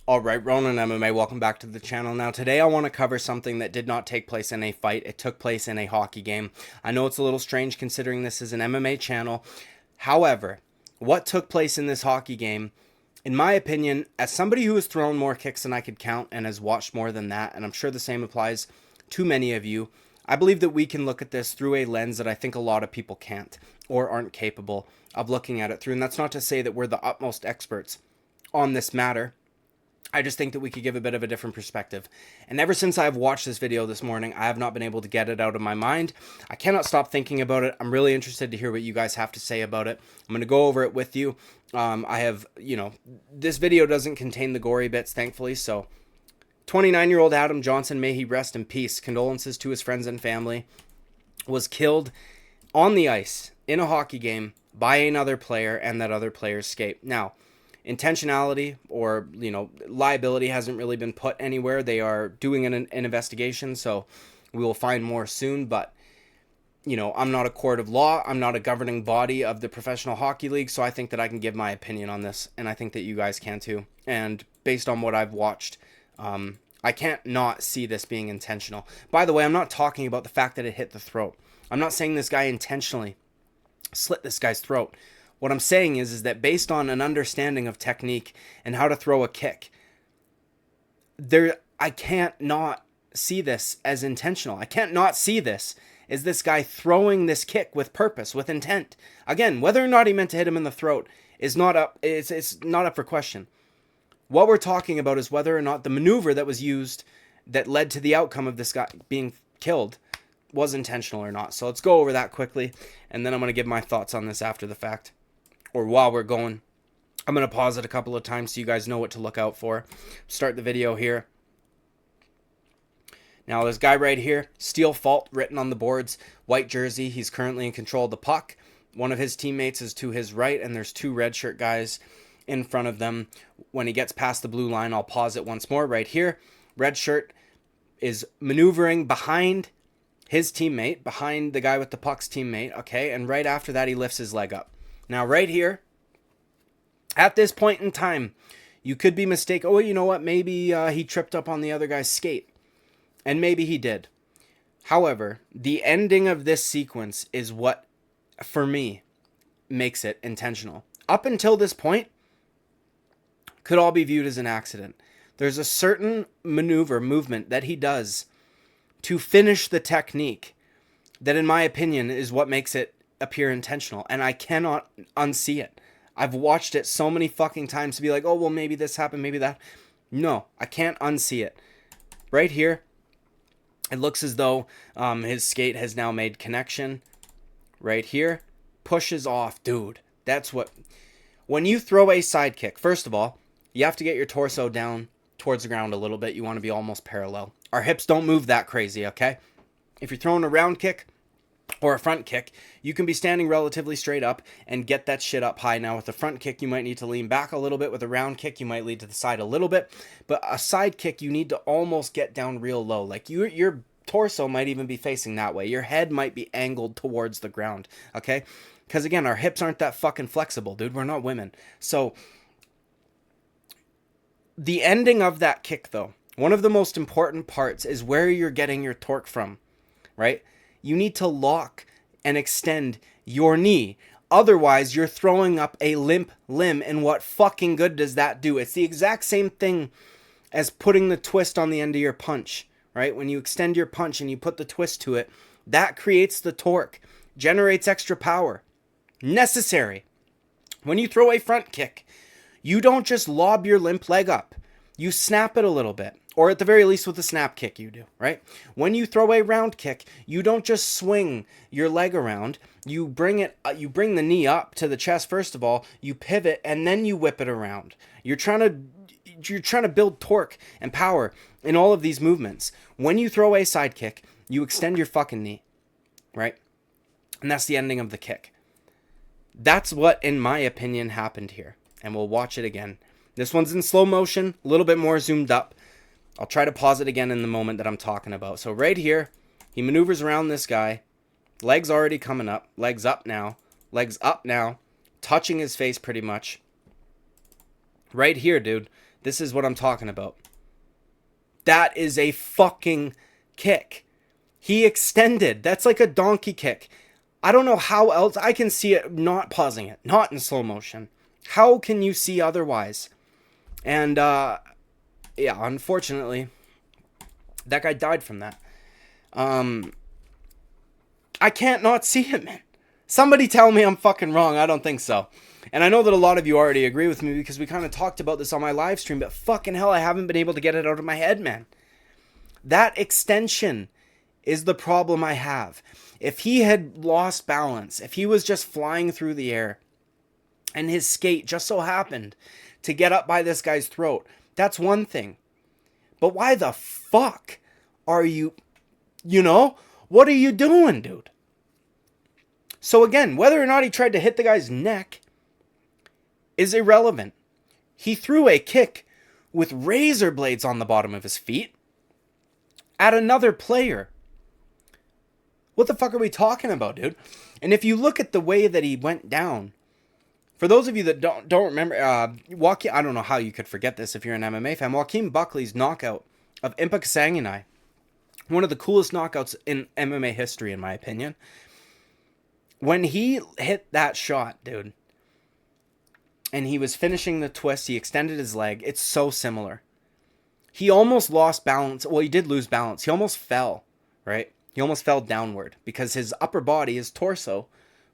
Alright, Ronan MMA, welcome back to the channel. Now today I want to cover something that did not take place in a fight. It took place in a hockey game. I know it's a little strange considering this is an MMA channel. However, what took place in this hockey game, in my opinion, as somebody who has thrown more kicks than I could count and has watched more than that, and I'm sure the same applies to many of you, I believe that we can look at this through a lens that I think a lot of people can't or aren't capable of looking at it through. And that's not to say that we're the utmost experts on this matter. I just think that we could give a bit of a different perspective. And ever since I've watched this video this morning, I have not been able to get it out of my mind. I cannot stop thinking about it. I'm really interested to hear what you guys have to say about it. I'm going to go over it with you. This video doesn't contain the gory bits, thankfully. So 29-year-old Adam Johnson, may he rest in peace. Condolences to his friends and family. Was killed on the ice in a hockey game by another player, and that other player's skate. Now, intentionality or liability hasn't really been put anywhere. They are doing an investigation, so we will find more soon. But I'm not a court of law. I'm not a governing body of the Professional Hockey League, so I think that I can give my opinion on this, and I think that you guys can too. And based on what I've watched, I can't not see this being intentional. By the way, I'm not talking about the fact that it hit the throat. I'm not saying this guy intentionally slit this guy's throat. What I'm saying is that based on an understanding of technique and how to throw a kick, I can't not see this as intentional. I can't not see this as this guy throwing this kick with purpose, with intent. Again, whether or not he meant to hit him in the throat is not up. It's not up for question. What we're talking about is whether or not the maneuver that was used that led to the outcome of this guy being killed was intentional or not. So let's go over that quickly, and then I'm going to give my thoughts on this after the fact. Or while we're going. I'm going to pause it a couple of times so you guys know what to look out for. Start the video here. Now this guy right here, Steel Fault written on the boards, white jersey. He's currently in control of the puck. One of his teammates is to his right, and there's two red shirt guys in front of them. When he gets past the blue line, I'll pause it once more right here. Red shirt is maneuvering behind his teammate, behind the guy with the puck's teammate, okay? And right after that, he lifts his leg up. Now, right here, at this point in time, you could be mistaken. Oh, you know what? Maybe he tripped up on the other guy's skate. And maybe he did. However, the ending of this sequence is what, for me, makes it intentional. Up until this point, could all be viewed as an accident. There's a certain movement that he does to finish the technique that, in my opinion, is what makes it appear intentional, and I cannot unsee it. I've watched it so many fucking times to be like, oh, well, maybe this happened, maybe that. No, I can't unsee it. Right here, it looks as though his skate has now made connection. Right here, pushes off. Dude, that's what... When you throw a side kick, first of all, you have to get your torso down towards the ground a little bit. You want to be almost parallel. Our hips don't move that crazy, okay? If you're throwing a round kick or a front kick, you can be standing relatively straight up and get that shit up high. Now with a front kick, you might need to lean back a little bit. With a round kick, you might lean to the side a little bit. But a side kick, you need to almost get down real low. Like your torso might even be facing that way. Your head might be angled towards the ground, okay? Because again, our hips aren't that fucking flexible, dude. We're not women. So the ending of that kick, though, one of the most important parts is where you're getting your torque from, right? You need to lock and extend your knee. Otherwise, you're throwing up a limp limb, and what fucking good does that do? It's the exact same thing as putting the twist on the end of your punch, right? When you extend your punch and you put the twist to it, that creates the torque, generates extra power. Necessary. When you throw a front kick, you don't just lob your limp leg up. You snap it a little bit. Or at the very least with a snap kick you do, right? When you throw a round kick, you don't just swing your leg around. You bring the knee up to the chest first of all, you pivot, and then you whip it around. You're trying to build torque and power in all of these movements. When you throw a side kick, you extend your fucking knee, right? And that's the ending of the kick. That's what, in my opinion, happened here. And we'll watch it again. This one's in slow motion, a little bit more zoomed up. I'll try to pause it again in the moment that I'm talking about. So right here, he maneuvers around this guy. Legs already coming up. Legs up now. Legs up now. Touching his face pretty much. Right here, dude. This is what I'm talking about. That is a fucking kick. He extended. That's like a donkey kick. I don't know how else. I can see it, not pausing it, not in slow motion. How can you see otherwise? And, yeah, unfortunately, that guy died from that. I can't not see it, man. Somebody tell me I'm fucking wrong. I don't think so. And I know that a lot of you already agree with me because we kind of talked about this on my live stream, but fucking hell, I haven't been able to get it out of my head, man. That extension is the problem I have. If he had lost balance, if he was just flying through the air and his skate just so happened to get up by this guy's throat, that's one thing. But why the fuck are you, what are you doing, dude? So again, whether or not he tried to hit the guy's neck is irrelevant. He threw a kick with razor blades on the bottom of his feet at another player. What the fuck are we talking about, dude? And if you look at the way that he went down, for those of you that don't remember, Joaquin, I don't know how you could forget this if you're an MMA fan, Joaquin Buckley's knockout of Impa Kasanganay, one of the coolest knockouts in MMA history, in my opinion. When he hit that shot, dude, and he was finishing the twist, he extended his leg. It's so similar. He almost lost balance. Well, he did lose balance. He almost fell, right? He almost fell downward because his upper body, his torso,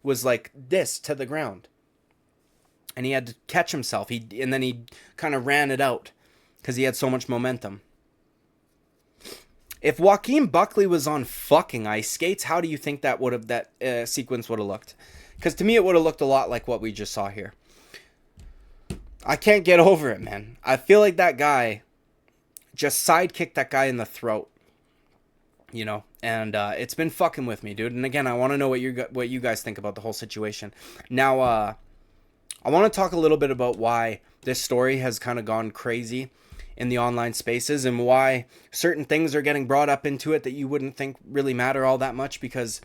was like this to the ground. And he had to catch himself. And then he kind of ran it out because he had so much momentum. If Joaquin Buckley was on fucking ice skates, how do you think that sequence would have looked? Because to me, it would have looked a lot like what we just saw here. I can't get over it, man. I feel like that guy just sidekicked that guy in the throat, and it's been fucking with me, dude. And again, I want to know what you guys think about the whole situation. Now, I want to talk a little bit about why this story has kind of gone crazy in the online spaces and why certain things are getting brought up into it that you wouldn't think really matter all that much, because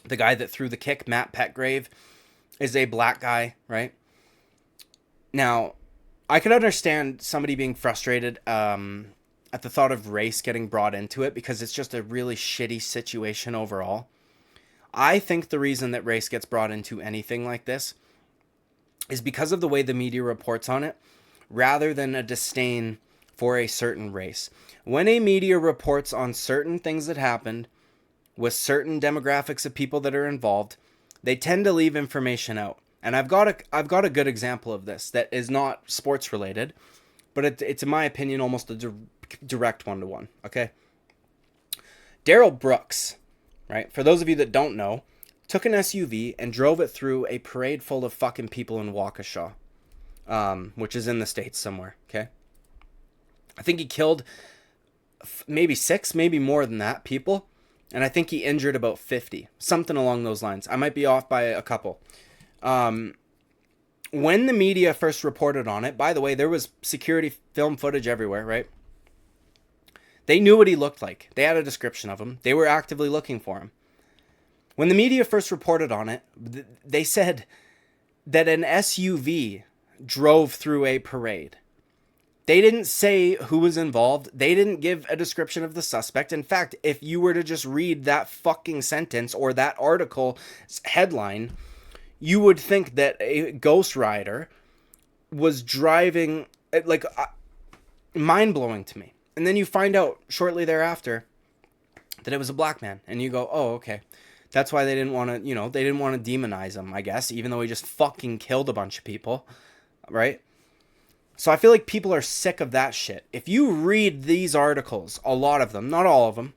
the guy that threw the kick, Matt Petgrave, is a black guy, right? Now, I could understand somebody being frustrated at the thought of race getting brought into it because it's just a really shitty situation overall. I think the reason that race gets brought into anything like this is because of the way the media reports on it, rather than a disdain for a certain race. When a media reports on certain things that happened with certain demographics of people that are involved, they tend to leave information out. And I've got a good example of this that is not sports related, but it's in my opinion almost a direct one-to-one. Okay, Daryl Brooks, right? For those of you that don't know, took an SUV and drove it through a parade full of fucking people in Waukesha, which is in the States somewhere. Okay, I think he killed maybe 6, maybe more than that people, and I think he injured about 50, something along those lines. I might be off by a couple. When the media first reported on it, by the way, there was security film footage everywhere, right? They knew what he looked like. They had a description of him. They were actively looking for him. When the media first reported on it, they said that an SUV drove through a parade. They didn't say who was involved. They didn't give a description of the suspect. In fact, if you were to just read that fucking sentence or that article's headline, you would think that a Ghost Rider was driving, like, mind-blowing to me. And then you find out shortly thereafter that it was a black man. And you go, oh, okay. That's why they didn't want to, they didn't want to demonize him, I guess, even though he just fucking killed a bunch of people, right? So I feel like people are sick of that shit. If you read these articles, a lot of them, not all of them,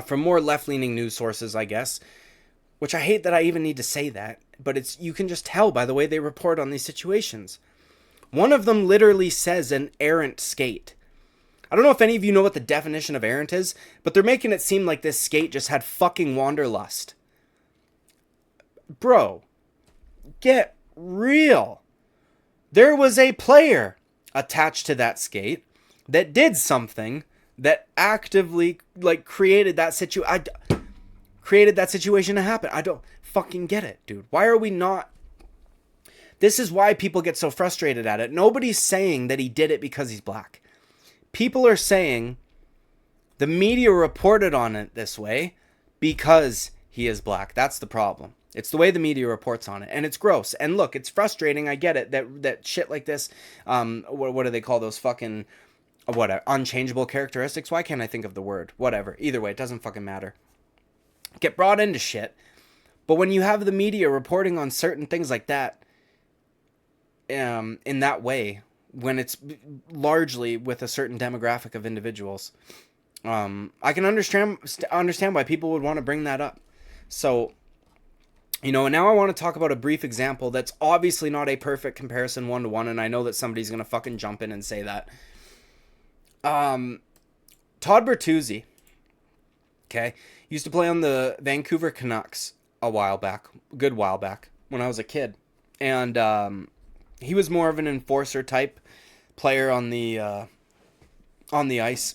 from more left-leaning news sources, I guess, which I hate that I even need to say that, but you can just tell by the way they report on these situations. One of them literally says an errant skate. I don't know if any of you know what the definition of errant is, but they're making it seem like this skate just had fucking wanderlust. Bro, get real. There was a player attached to that skate that did something that actively, created that situation to happen. I don't fucking get it, dude. Why are we not... This is why people get so frustrated at it. Nobody's saying that he did it because he's black. People are saying the media reported on it this way because he is black. That's the problem. It's the way the media reports on it, and it's gross. And look, it's frustrating. I get it that shit like this. What do they call those fucking unchangeable characteristics? Why can't I think of the word? Whatever. Either way, it doesn't fucking matter. Get brought into shit. But when you have the media reporting on certain things like that, in that way, when it's largely with a certain demographic of individuals, I can understand why people would want to bring that up. So, and now I want to talk about a brief example that's obviously not a perfect comparison one-to-one, and I know that somebody's going to fucking jump in and say that. Todd Bertuzzi, okay, used to play on the Vancouver Canucks a good while back, when I was a kid. And he was more of an enforcer type player on the ice.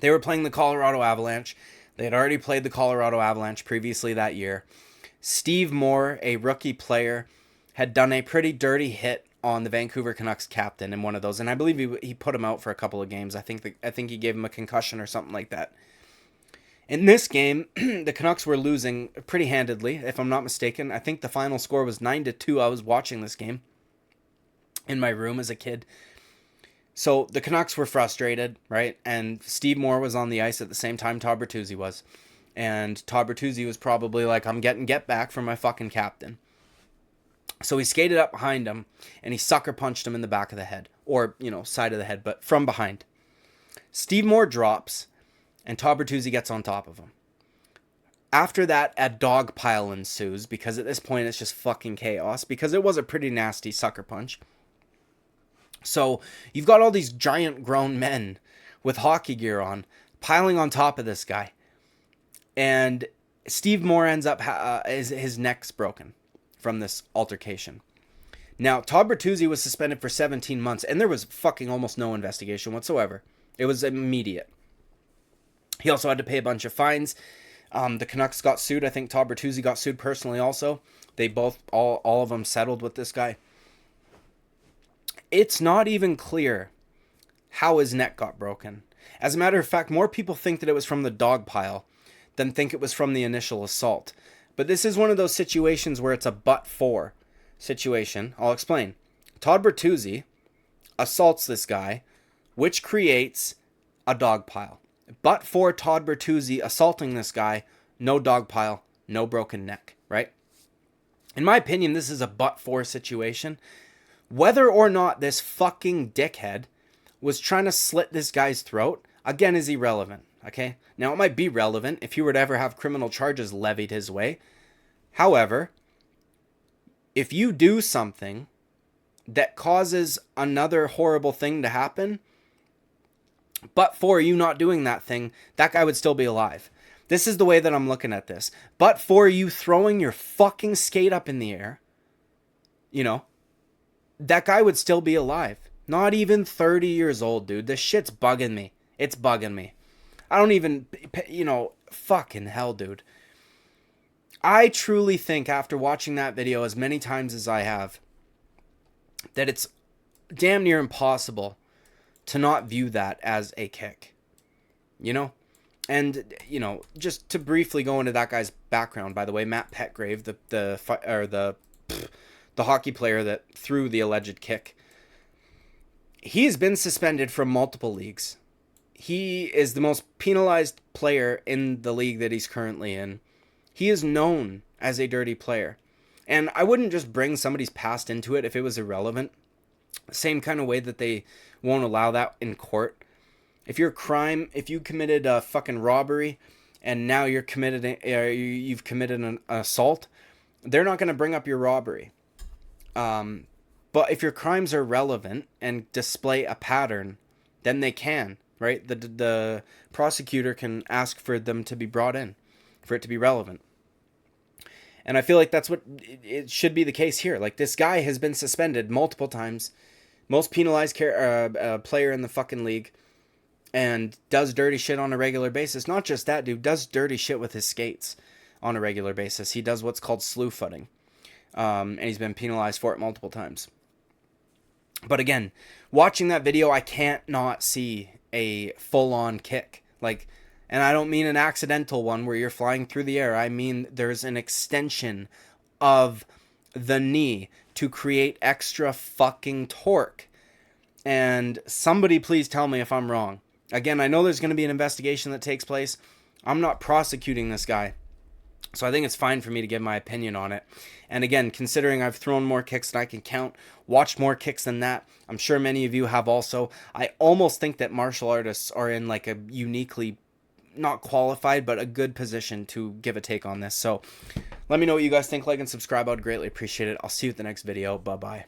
They were playing the Colorado Avalanche. They had already played the Colorado Avalanche previously that year. Steve Moore, a rookie player, had done a pretty dirty hit on the Vancouver Canucks captain in one of those, and I believe he put him out for a couple of games. I think he gave him a concussion or something like that. In this game, the Canucks were losing pretty handedly, if I'm not mistaken. I think the final score was 9-2. I was watching this game in my room as a kid. So the Canucks were frustrated, right? And Steve Moore was on the ice at the same time Todd Bertuzzi was. And Todd Bertuzzi was probably like, I'm getting get back from my fucking captain. So he skated up behind him and he sucker punched him in the back of the head. Or, side of the head, but from behind. Steve Moore drops and Todd Bertuzzi gets on top of him. After that, a dog pile ensues, because at this point it's just fucking chaos, because it was a pretty nasty sucker punch. So you've got all these giant grown men with hockey gear on piling on top of this guy. And Steve Moore ends up, his neck's broken from this altercation. Now, Todd Bertuzzi was suspended for 17 months, and there was fucking almost no investigation whatsoever. It was immediate. He also had to pay a bunch of fines. The Canucks got sued. I think Todd Bertuzzi got sued personally also. They both, all of them settled with this guy. It's not even clear how his neck got broken. As a matter of fact, more people think that it was from the dog pile than think it was from the initial assault. But this is one of those situations where it's a but-for situation. I'll explain. Todd Bertuzzi assaults this guy, which creates a dog pile. But for Todd Bertuzzi assaulting this guy, no dog pile, no broken neck, right? In my opinion, this is a but-for situation. Whether or not this fucking dickhead was trying to slit this guy's throat, again, is irrelevant, okay? Now, it might be relevant if he were to ever have criminal charges levied his way. However, if you do something that causes another horrible thing to happen, but for you not doing that thing, that guy would still be alive. This is the way that I'm looking at this. But for you throwing your fucking skate up in the air, that guy would still be alive. Not even 30 years old, dude. This shit's bugging me. It's bugging me. I don't even, fucking hell, dude. I truly think after watching that video as many times as I have, that it's damn near impossible to not view that as a kick, and just to briefly go into that guy's background. By the way, Matt Petgrave, the hockey player that threw the alleged kick, he has been suspended from multiple leagues. He is the most penalized player in the league that he's currently in. He is known as a dirty player, and I wouldn't just bring somebody's past into it if it was irrelevant. Same kind of way that they won't allow that in court. If you committed a fucking robbery and now you've committed an assault, they're not going to bring up your robbery. But if your crimes are relevant and display a pattern, then they can, right? The prosecutor can ask for them to be brought in, for it to be relevant. And I feel like that's what it should be the case here. Like, this guy has been suspended multiple times, most penalized player in the fucking league, and does dirty shit on a regular basis. Not just that, dude, does dirty shit with his skates on a regular basis. He does what's called slew footing. and he's been penalized for it multiple times. But again, watching that video, I can't not see a full-on kick. Like, and I don't mean an accidental one where you're flying through the air. I mean there's an extension of the knee to create extra fucking torque. And somebody please tell me if I'm wrong. Again, I know there's going to be an investigation that takes place. I'm not prosecuting this guy. So I think it's fine for me to give my opinion on it. And again, considering I've thrown more kicks than I can count, watched more kicks than that, I'm sure many of you have also, I almost think that martial artists are in like a uniquely, not qualified, but a good position to give a take on this. So let me know what you guys think. Like and subscribe. I would greatly appreciate it. I'll see you at the next video. Bye-bye.